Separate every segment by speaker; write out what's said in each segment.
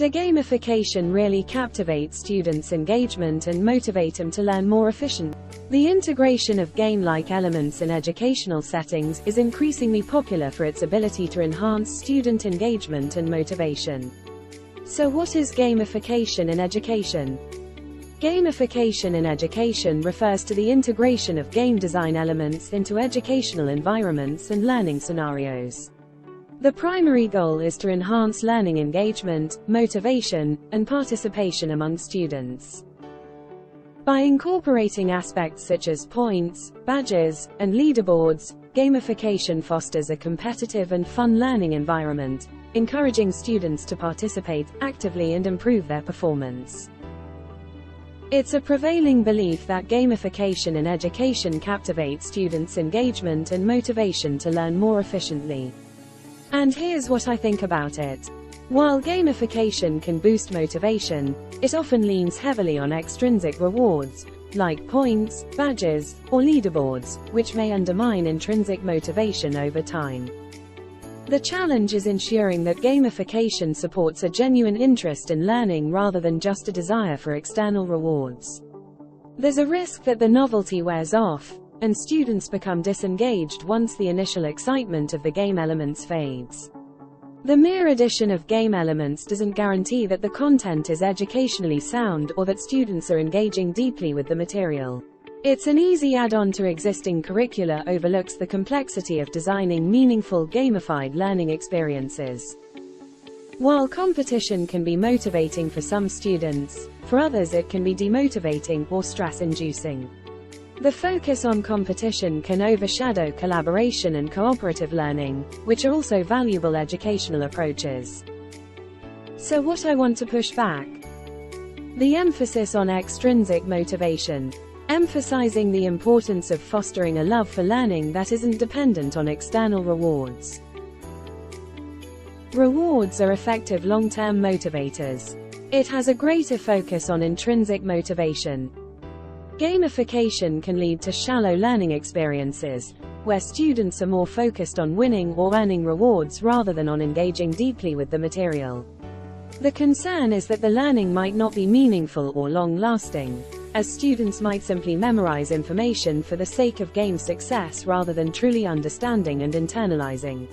Speaker 1: Does gamification really captivate students' engagement and motivate them to learn more efficiently? The integration of game-like elements in educational settings is increasingly popular for its ability to enhance student engagement and motivation. So what is gamification in education? Gamification in education refers to the integration of game design elements into educational environments and learning scenarios. The primary goal is to enhance learning engagement, motivation, and participation among students. By incorporating aspects such as points, badges, and leaderboards, gamification fosters a competitive and fun learning environment, encouraging students to participate actively and improve their performance. It's a prevailing belief that gamification in education captivates students' engagement and motivation to learn more efficiently. And here's what I think about it. While gamification can boost motivation, it often leans heavily on extrinsic rewards, like points, badges, or leaderboards, which may undermine intrinsic motivation over time. The challenge is ensuring that gamification supports a genuine interest in learning rather than just a desire for external rewards. There's a risk that the novelty wears off, and students become disengaged once the initial excitement of the game elements fades. The mere addition of game elements doesn't guarantee that the content is educationally sound or that students are engaging deeply with the material. It's an easy add-on to existing curricula, overlooks the complexity of designing meaningful gamified learning experiences. While competition can be motivating for some students, for others it can be demotivating or stress-inducing. The focus on competition can overshadow collaboration and cooperative learning, which are also valuable educational approaches. So what I want to push back? The emphasis on extrinsic motivation. Emphasizing the importance of fostering a love for learning that isn't dependent on external rewards. Rewards are effective long-term motivators. It has a greater focus on intrinsic motivation. Gamification can lead to shallow learning experiences, where students are more focused on winning or earning rewards rather than on engaging deeply with the material. The concern is that the learning might not be meaningful or long-lasting, as students might simply memorize information for the sake of game success rather than truly understanding and internalizing.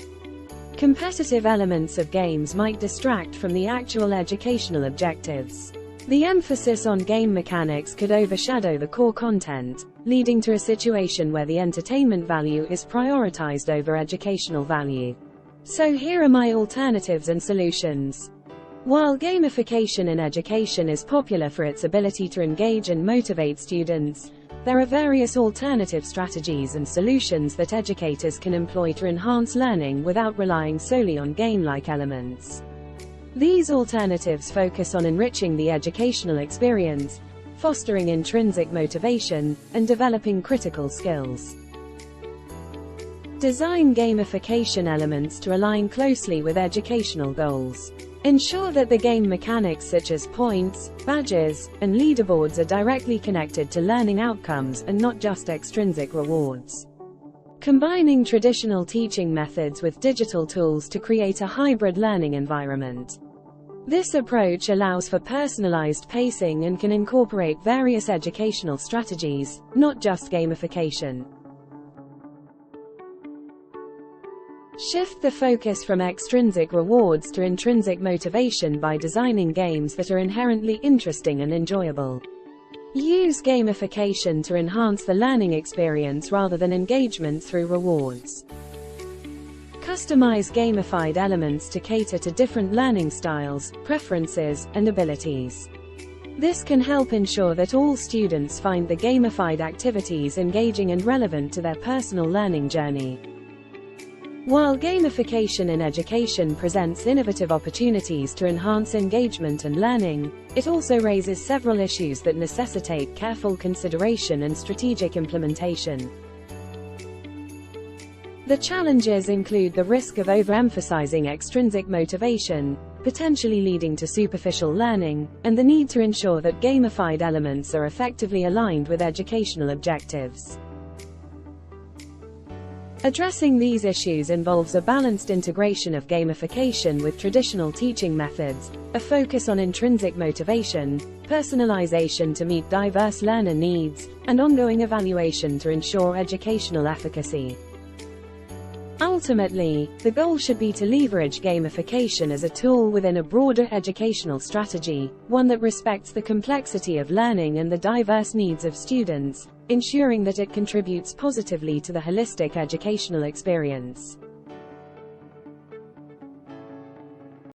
Speaker 1: Competitive elements of games might distract from the actual educational objectives. The emphasis on game mechanics could overshadow the core content, leading to a situation where the entertainment value is prioritized over educational value. So here are my alternatives and solutions. While gamification in education is popular for its ability to engage and motivate students, there are various alternative strategies and solutions that educators can employ to enhance learning without relying solely on game-like elements. These alternatives focus on enriching the educational experience, fostering intrinsic motivation, and developing critical skills. Design gamification elements to align closely with educational goals. Ensure that the game mechanics such as points, badges, and leaderboards are directly connected to learning outcomes and not just extrinsic rewards. Combining traditional teaching methods with digital tools to create a hybrid learning environment. This approach allows for personalized pacing and can incorporate various educational strategies, not just gamification. Shift the focus from extrinsic rewards to intrinsic motivation by designing games that are inherently interesting and enjoyable. Use gamification to enhance the learning experience rather than engagement through rewards. Customize gamified elements to cater to different learning styles, preferences, and abilities. This can help ensure that all students find the gamified activities engaging and relevant to their personal learning journey. While gamification in education presents innovative opportunities to enhance engagement and learning, it also raises several issues that necessitate careful consideration and strategic implementation. The challenges include the risk of overemphasizing extrinsic motivation, potentially leading to superficial learning, and the need to ensure that gamified elements are effectively aligned with educational objectives. Addressing these issues involves a balanced integration of gamification with traditional teaching methods, a focus on intrinsic motivation, personalization to meet diverse learner needs, and ongoing evaluation to ensure educational efficacy. Ultimately, the goal should be to leverage gamification as a tool within a broader educational strategy, one that respects the complexity of learning and the diverse needs of students, ensuring that it contributes positively to the holistic educational experience.